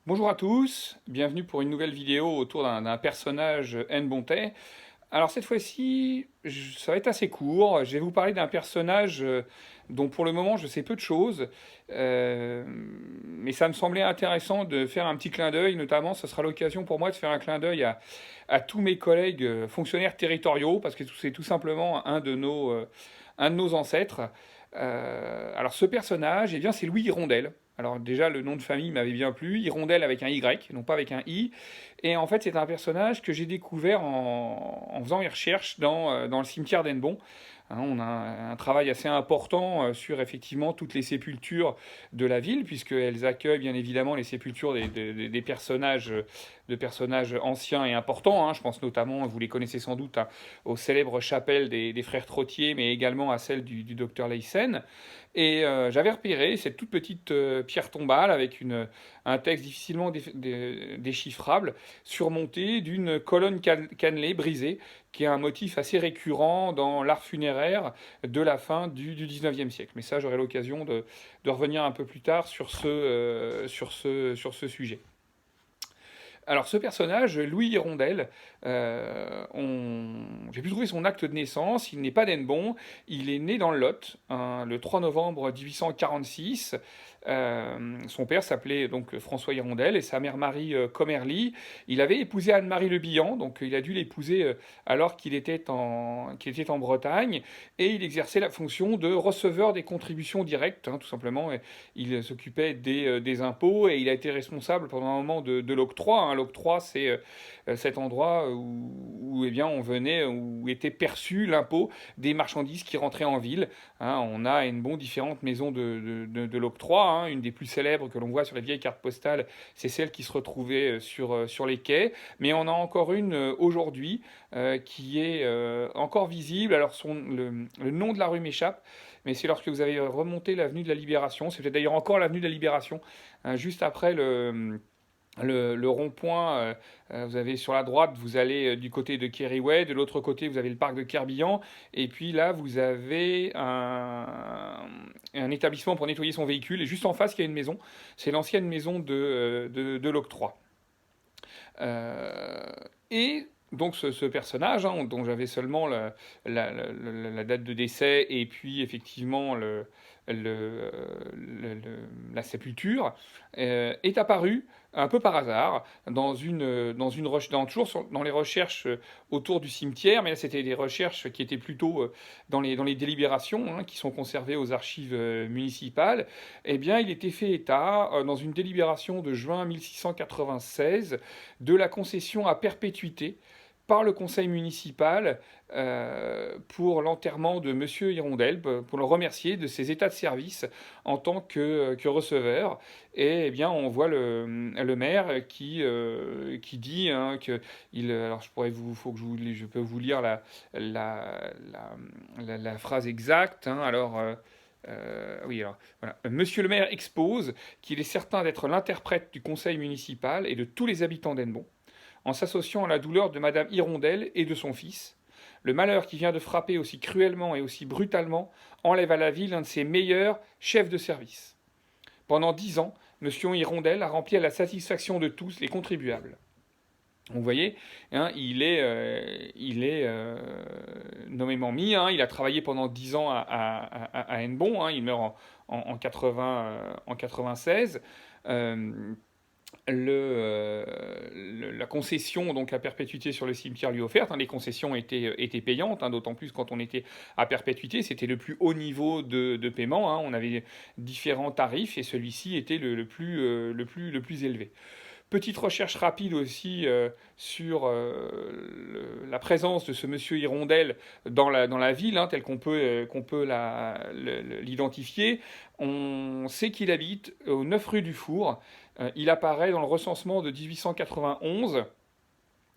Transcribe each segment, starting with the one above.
Bonjour à tous, bienvenue pour une nouvelle vidéo autour d'un personnage N. Bontet. Alors cette fois-ci, ça va être assez court. Je vais vous parler d'un personnage dont pour le moment je sais peu de choses, mais ça me semblait intéressant de faire un petit clin d'œil, notamment ce sera l'occasion pour moi de faire un clin d'œil à tous mes collègues fonctionnaires territoriaux, parce que c'est tout simplement un de nos ancêtres. Alors ce personnage, eh bien, c'est Louis Hirondelle. Alors déjà, le nom de famille m'avait bien plu, Hirondelle avec un Y, non pas avec un I. Et en fait, c'est un personnage que j'ai découvert en faisant mes recherches dans le cimetière d'Hennebont. Hein, on a un travail assez important sur effectivement toutes les sépultures de la ville, puisqu'elles accueillent bien évidemment les sépultures des personnages, de personnages anciens et importants. Hein. Je pense notamment, vous les connaissez sans doute, hein, aux célèbres chapelles des frères Trottier, mais également à celle du docteur Leyssen. Et j'avais repéré cette toute petite pierre tombale avec un texte difficilement déchiffrable, surmonté d'une colonne cannelée brisée, qui est un motif assez récurrent dans l'art funéraire de la fin du 19e siècle. Mais ça, j'aurai l'occasion de revenir un peu plus tard sur ce sujet. Alors ce personnage, Louis Hirondelle, j'ai pu trouver son acte de naissance, il n'est pas d'Hennebont, il est né dans le Lot, hein, le 3 novembre 1846. Son père s'appelait donc François Hirondelle et sa mère Marie Commerly. Il avait épousé Anne-Marie Le Bihan, donc il a dû l'épouser alors qu'il était en Bretagne, et il exerçait la fonction de receveur des contributions directes, hein, tout simplement. Et il s'occupait des impôts et il a été responsable pendant un moment de l'octroi. Hein. L'octroi, c'est cet endroit où eh bien, on venait, où était perçu l'impôt des marchandises qui rentraient en ville. Hein. On a une bonne différentes maisons de l'octroi. Hein. Une des plus célèbres que l'on voit sur les vieilles cartes postales, c'est celle qui se retrouvait sur les quais. Mais on a encore une aujourd'hui qui est encore visible. Alors le nom de la rue m'échappe, mais c'est lorsque vous avez remonté l'avenue de la Libération, c'est peut-être d'ailleurs encore l'avenue de la Libération, hein, juste après le rond-point, vous avez sur la droite, vous allez du côté de Keriway, de l'autre côté, vous avez le parc de Kerbian, et puis là, vous avez un établissement pour nettoyer son véhicule, et juste en face, il y a une maison, c'est l'ancienne maison de l'octroi. Euh, et donc ce personnage, hein, dont j'avais seulement la date de décès et puis effectivement le- la sépulture, est apparu un peu par hasard dans les recherches autour du cimetière, mais là c'était des recherches qui étaient plutôt dans les délibérations, hein, qui sont conservées aux archives municipales. Eh bien, il était fait état, dans une délibération de juin 1696, de la concession à perpétuité par le conseil municipal pour l'enterrement de Monsieur Hirondelle, pour le remercier de ses états de service en tant que receveur. Et eh bien, on voit le maire qui dit hein, que alors faut que je peux vous lire la, la phrase exacte. Hein, alors. Oui, alors, voilà. Monsieur le maire expose qu'il est certain d'être l'interprète du conseil municipal et de tous les habitants d'Hennebont, en s'associant à la douleur de Madame Hirondelle et de son fils. Le malheur qui vient de frapper aussi cruellement et aussi brutalement enlève à la ville un de ses meilleurs chefs de service. Pendant 10 ans, Monsieur Hirondelle a rempli à la satisfaction de tous les contribuables. Vous voyez, hein, il est nommément mis. Hein, il a travaillé pendant 10 ans à Hennebont. Hein, il meurt en 96. Euh, la concession donc à perpétuité sur le cimetière lui offerte, hein, les concessions étaient payantes, hein, d'autant plus quand on était à perpétuité, c'était le plus haut niveau de paiement, hein, on avait différents tarifs et celui-ci était le plus élevé. Petite recherche rapide aussi sur la présence de ce monsieur Hirondelle dans la ville, hein, tel qu'on peut l'identifier. On sait qu'il habite au 9 rue du Four. Il apparaît dans le recensement de 1891.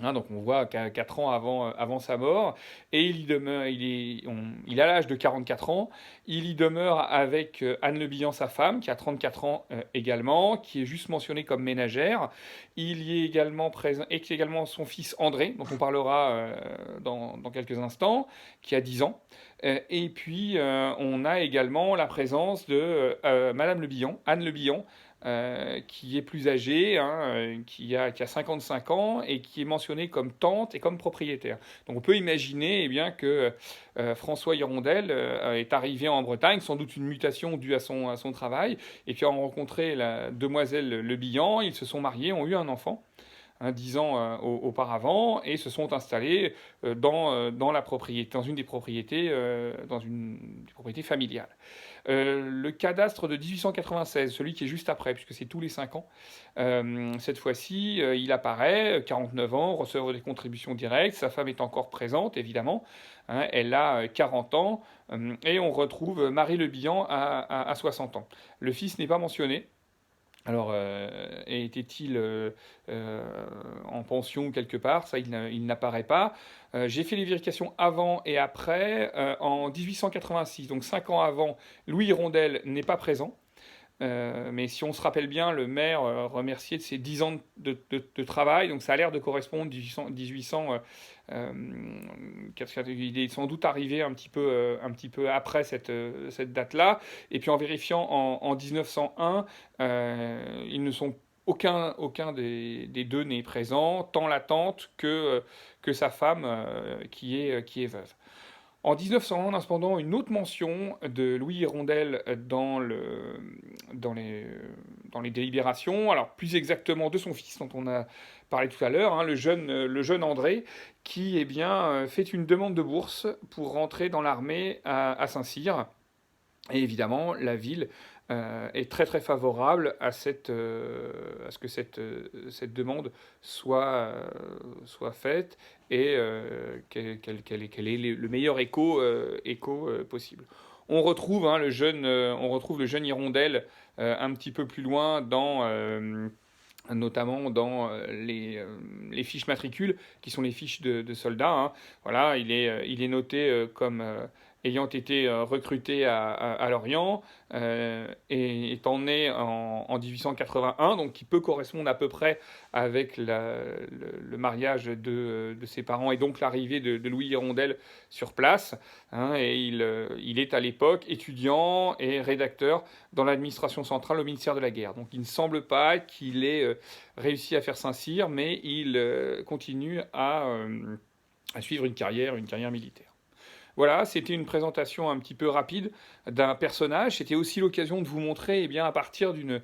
Hein, donc on voit 4 ans avant sa mort, et il y demeure, il a l'âge de 44 ans, il y demeure avec Anne Le Bihan, sa femme, qui a 34 ans également, qui est juste mentionnée comme ménagère. Il y est également présent, et qui est également son fils André, dont on parlera dans quelques instants, qui a 10 ans. Et puis on a également la présence de Madame Le Bihan, Anne Le Bihan, qui est plus âgée, hein, qui a 55 ans et qui est mentionnée comme tante et comme propriétaire. Donc on peut imaginer eh bien, que François Hirondelle est arrivé en Bretagne, sans doute une mutation due à son travail, et puis a rencontré la demoiselle Le Bihan, ils se sont mariés, ont eu un enfant. 10 ans auparavant, et se sont installés dans la propriété, dans une des propriétés, dans une des propriétés familiales. Le cadastre de 1896, celui qui est juste après, puisque c'est tous les 5 ans, cette fois-ci, il apparaît, 49 ans, receveur des contributions directes, sa femme est encore présente, évidemment, hein, elle a 40 ans, et on retrouve Marie Le Bihan à 60 ans. Le fils n'est pas mentionné. Alors, était-il en pension quelque part? Ça, il n'apparaît pas. J'ai fait les vérifications avant et après. En 1886, donc 5 ans avant, Louis Hirondelle n'est pas présent. Mais si on se rappelle bien, le maire remerciait de ses 10 ans de travail, donc ça a l'air de correspondre 1800. Il est sans doute arrivé un petit peu après cette date-là. Et puis en vérifiant en 1901, ils ne sont aucun des deux n'est présent, tant la tante que sa femme qui est veuve. En 1901, on a cependant une autre mention de Louis Hirondelle dans les délibérations, alors plus exactement de son fils dont on a parlé tout à l'heure, hein, le jeune André, qui eh bien, fait une demande de bourse pour rentrer dans l'armée à Saint-Cyr. Et évidemment, la ville est très très favorable à ce que cette demande soit faite et qu'elle ait le meilleur écho possible. On retrouve, hein, on retrouve le jeune Hirondelle un petit peu plus loin notamment dans les fiches matricules, qui sont les fiches de soldats. Hein. Voilà, il est noté comme ayant été recruté à Lorient, et étant né en 1881, donc qui peut correspondre à peu près avec le mariage de ses parents et donc l'arrivée de Louis Hirondelle sur place. Hein, et il est à l'époque étudiant et rédacteur dans l'administration centrale au ministère de la Guerre. Donc il ne semble pas qu'il ait réussi à faire Saint-Cyr, mais il continue à suivre une carrière militaire. Voilà, c'était une présentation un petit peu rapide d'un personnage. C'était aussi l'occasion de vous montrer, eh bien, à partir d'une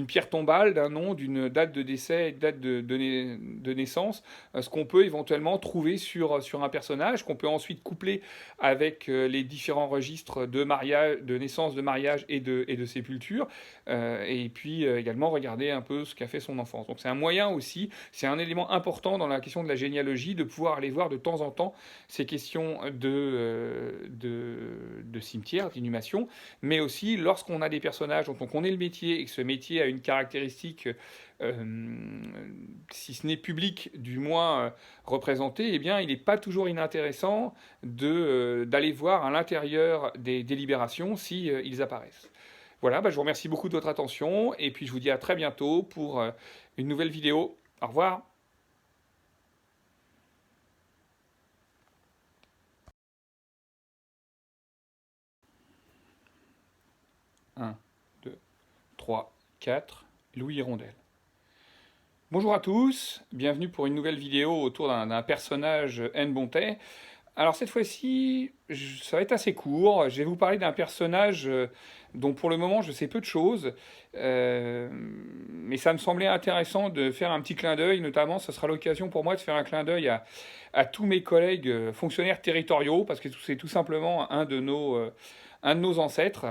pierre tombale, d'un nom, d'une date de décès et de date de naissance, ce qu'on peut éventuellement trouver sur un personnage, qu'on peut ensuite coupler avec les différents registres de mariage, de naissance, de mariage et de sépulture, et puis également regarder un peu ce qu'a fait son enfance. Donc c'est un moyen aussi, c'est un élément important dans la question de la généalogie, de pouvoir aller voir de temps en temps ces questions de cimetière, d'inhumation, mais aussi lorsqu'on a des personnages dont on connaît le métier et que ce métier a une caractéristique, si ce n'est publique, du moins représentée, eh bien il n'est pas toujours inintéressant d'aller voir à l'intérieur des délibérations si ils apparaissent. Voilà, je vous remercie beaucoup de votre attention et puis je vous dis à très bientôt pour une nouvelle vidéo. Au revoir. 1, 2, 3, 4, Louis Hirondelle. Bonjour à tous, bienvenue pour une nouvelle vidéo autour d'un personnage N. Bontet. Alors cette fois-ci, ça va être assez court. Je vais vous parler d'un personnage dont pour le moment je sais peu de choses, mais ça me semblait intéressant de faire un petit clin d'œil, notamment ce sera l'occasion pour moi de faire un clin d'œil à tous mes collègues fonctionnaires territoriaux, parce que c'est tout simplement un de nos ancêtres.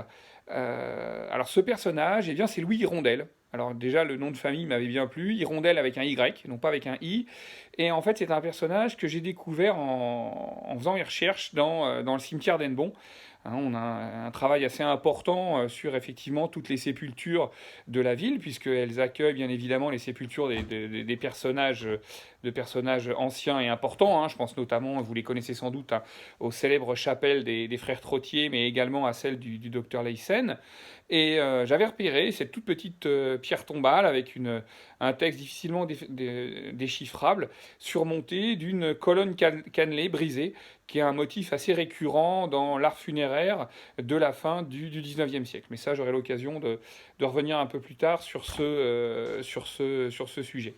Alors ce personnage, eh bien, c'est Louis Hirondelle. Alors déjà, le nom de famille m'avait bien plu, Hirondelle avec un Y, non pas avec un I. Et en fait, c'est un personnage que j'ai découvert en faisant mes recherches dans le cimetière d'Hennebont. Hein, on a un travail assez important sur effectivement toutes les sépultures de la ville, puisqu'elles accueillent bien évidemment les sépultures des personnages, de personnages anciens et importants. Hein. Je pense notamment, vous les connaissez sans doute, hein, aux célèbres chapelles des frères Trottier, mais également à celle du docteur Leyssen. Et j'avais repéré cette toute petite pierre tombale avec un texte difficilement déchiffrable, surmonté d'une colonne cannelée brisée, qui est un motif assez récurrent dans l'art funéraire de la fin du 19e siècle. Mais ça, j'aurai l'occasion de revenir un peu plus tard sur ce sujet.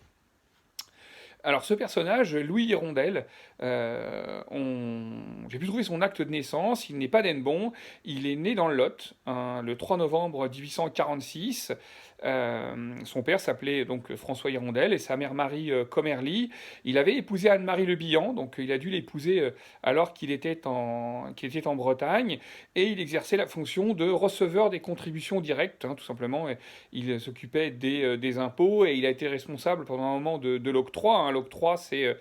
Alors ce personnage, Louis Hirondelle, j'ai pu trouver son acte de naissance, il n'est pas d'Hennebont, il est né dans le Lot, hein, le 3 novembre 1846. Son père s'appelait donc François Hirondelle et sa mère Marie Commerly. Il avait épousé Anne-Marie Le Bihan, donc il a dû l'épouser alors qu'il était en Bretagne, et il exerçait la fonction de receveur des contributions directes, hein, tout simplement. Et il s'occupait des impôts et il a été responsable pendant un moment de l'octroi, hein. L'octroi, c'est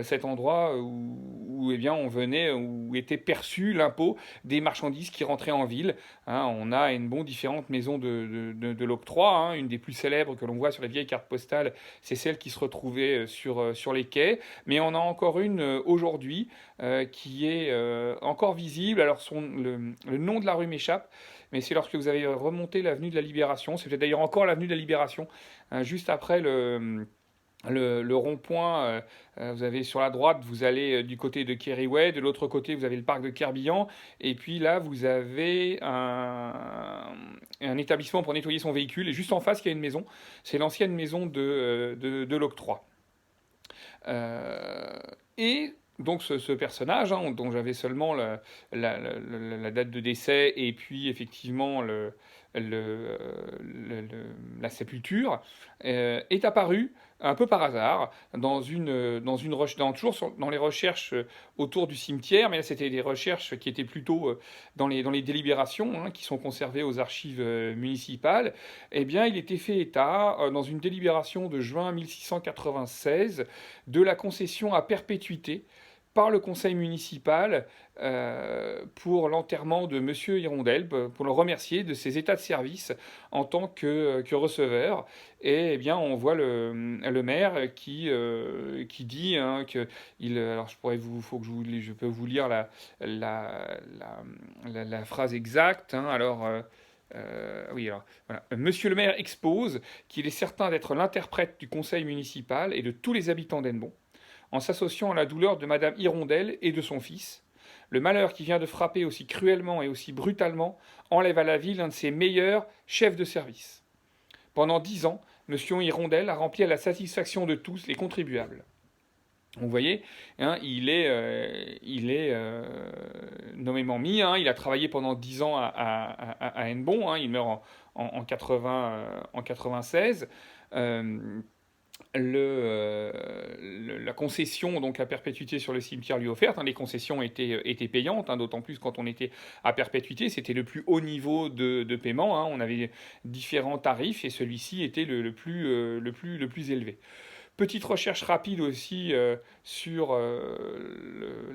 cet endroit où eh bien, où était perçu l'impôt des marchandises qui rentraient en ville, hein. On a différentes maisons de l'octroi, hein. Une des plus célèbres que l'on voit sur les vieilles cartes postales, c'est celle qui se retrouvait sur les quais. Mais on a encore une aujourd'hui qui est encore visible. Alors le nom de la rue m'échappe, mais c'est lorsque vous avez remonté l'avenue de la Libération. C'est peut-être d'ailleurs encore l'avenue de la Libération, hein, juste après le rond-point. Vous avez sur la droite, vous allez du côté de Kériouet, de l'autre côté, vous avez le parc de Kerbillan, et puis là, vous avez un établissement pour nettoyer son véhicule, et juste en face, il y a une maison. C'est l'ancienne maison de l'octroi. Et donc ce personnage, hein, dont j'avais seulement la date de décès et puis effectivement la sépulture, est apparu un peu par hasard toujours dans les recherches autour du cimetière, mais là c'était des recherches qui étaient plutôt dans les délibérations, hein, qui sont conservées aux archives municipales. Eh bien, il était fait état, dans une délibération de juin 1696, de la concession à perpétuité par le conseil municipal pour l'enterrement de Monsieur Hirondelle, pour le remercier de ses états de service en tant que receveur. Et eh bien, on voit le maire qui dit, hein, que alors je peux vous lire la phrase exacte, hein. Alors oui, alors voilà. Monsieur le maire expose qu'il est certain d'être l'interprète du conseil municipal et de tous les habitants d'Hennebont, en s'associant à la douleur de Madame Hirondelle et de son fils. Le malheur qui vient de frapper aussi cruellement et aussi brutalement enlève à la ville un de ses meilleurs chefs de service. Pendant 10 ans, Monsieur Hirondelle a rempli à la satisfaction de tous les contribuables. Vous voyez, hein, il est nommément mis, hein. Il a travaillé pendant 10 ans à Hennebont, hein. Il meurt en 96. La concession donc à perpétuité sur le cimetière lui offerte, hein, les concessions étaient payantes, hein, d'autant plus quand on était à perpétuité, c'était le plus haut niveau de paiement, hein. On avait différents tarifs et celui-ci était le plus élevé. Petite recherche rapide aussi sur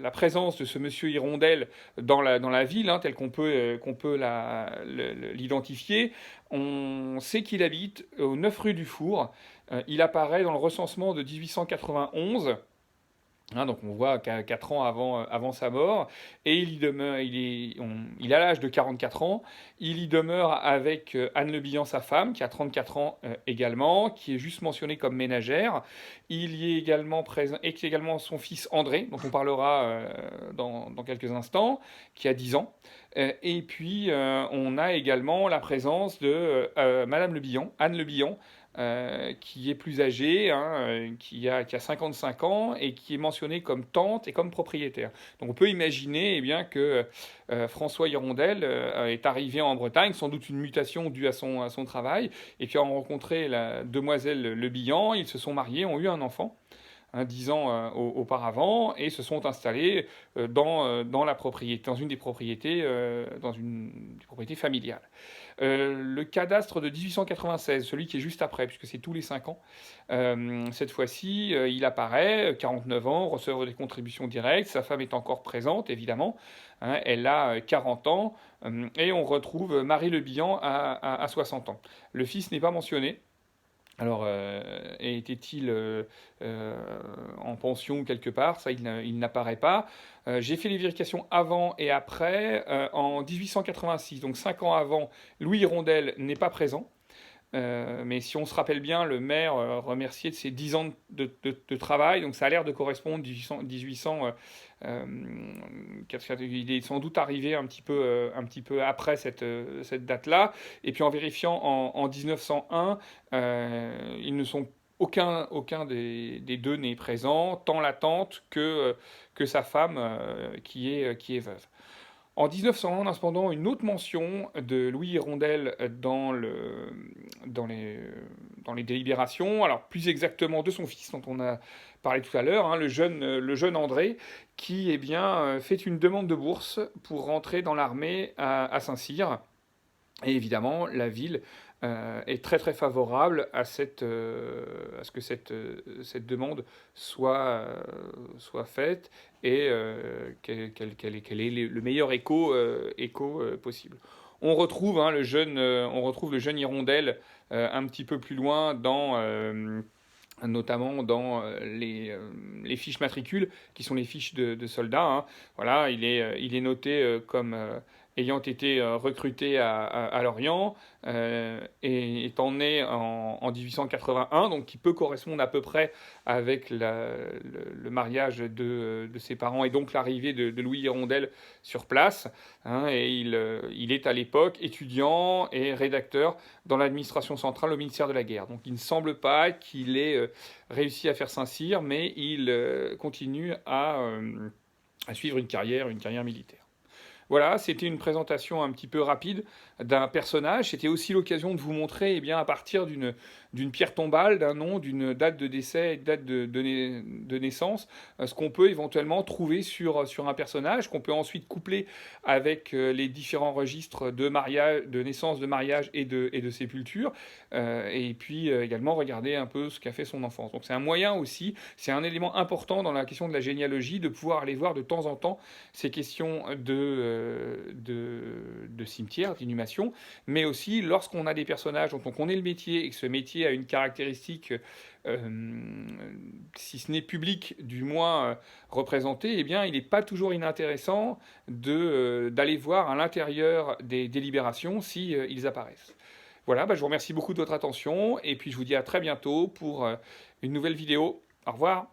la présence de ce monsieur Hirondelle dans la ville, hein, tel qu'on peut l'identifier. On sait qu'il habite au 9 rue du Four. Il apparaît dans le recensement de 1891. Hein, donc on voit 4 ans avant sa mort, et il y demeure, il a l'âge de 44 ans, il y demeure avec Anne Le Bihan, sa femme, qui a 34 ans également, qui est juste mentionnée comme ménagère. Il y est également présent, et qui est également son fils André, dont on parlera dans quelques instants, qui a 10 ans. Et puis on a également la présence de Madame Le Bihan, Anne Le Bihan, qui est plus âgée, hein, qui a 55 ans et qui est mentionnée comme tante et comme propriétaire. Donc on peut imaginer, eh bien, que François Hirondelle est arrivé en Bretagne, sans doute une mutation due à son travail, et puis a rencontré la demoiselle Le Bihan. Ils se sont mariés, ont eu un enfant, hein, 10 ans auparavant, et se sont installés dans la propriété, dans une des propriétés familiales. Le cadastre de 1896, celui qui est juste après, puisque c'est tous les 5 ans, cette fois-ci, il apparaît, 49 ans, receveur des contributions directes, sa femme est encore présente, évidemment, hein, elle a 40 ans, et on retrouve Marie Le Bihan à 60 ans. Le fils n'est pas mentionné. Alors, était-il en pension quelque part? Ça, il n'apparaît pas. J'ai fait les vérifications avant et après. En 1886, donc 5 ans avant, Louis Hirondelle n'est pas présent. Mais si on se rappelle bien, le maire remerciait de ses 10 ans de travail, donc ça a l'air de correspondre 1800. Il est sans doute arrivé un petit peu après cette date-là. Et puis en vérifiant en 1901, ils ne sont aucun des deux n'est présent, tant la tante que sa femme qui est veuve. En 1901, on a cependant une autre mention de Louis Hirondelle dans les, dans les délibérations, alors plus exactement de son fils dont on a parlé tout à l'heure, hein, le jeune André, qui eh bien, fait une demande de bourse pour rentrer dans l'armée à Saint-Cyr. Et évidemment, la ville est très très favorable à ce que cette demande soit faite et qu'elle ait le meilleur écho possible. On retrouve le jeune Hirondelle un petit peu plus loin notamment dans les fiches matricules, qui sont les fiches de soldats. Hein. Voilà, il est noté comme ayant été recruté à Lorient et étant né en 1881, donc qui peut correspondre à peu près avec le mariage de ses parents et donc l'arrivée de Louis Hirondelle sur place. Hein, et il est à l'époque étudiant et rédacteur dans l'administration centrale au ministère de la Guerre. Donc il ne semble pas qu'il ait réussi à faire Saint-Cyr, mais il continue à suivre une carrière militaire. Voilà, c'était une présentation un petit peu rapide d'un personnage. C'était aussi l'occasion de vous montrer, eh bien, à partir d'une pierre tombale, d'un nom, d'une date de décès et de date de naissance, ce qu'on peut éventuellement trouver sur un personnage, qu'on peut ensuite coupler avec les différents registres de mariage, de naissance, de mariage et de sépulture, et puis également regarder un peu ce qu'a fait son enfance. Donc c'est un moyen aussi, c'est un élément important dans la question de la généalogie, de pouvoir aller voir de temps en temps ces questions de cimetière, d'inhumation, mais aussi lorsqu'on a des personnages dont on connaît le métier et que ce métier a une caractéristique, si ce n'est publique, du moins représentée, eh bien il n'est pas toujours inintéressant d'aller voir à l'intérieur des délibérations si ils apparaissent. Voilà, je vous remercie beaucoup de votre attention et puis je vous dis à très bientôt pour une nouvelle vidéo. Au revoir.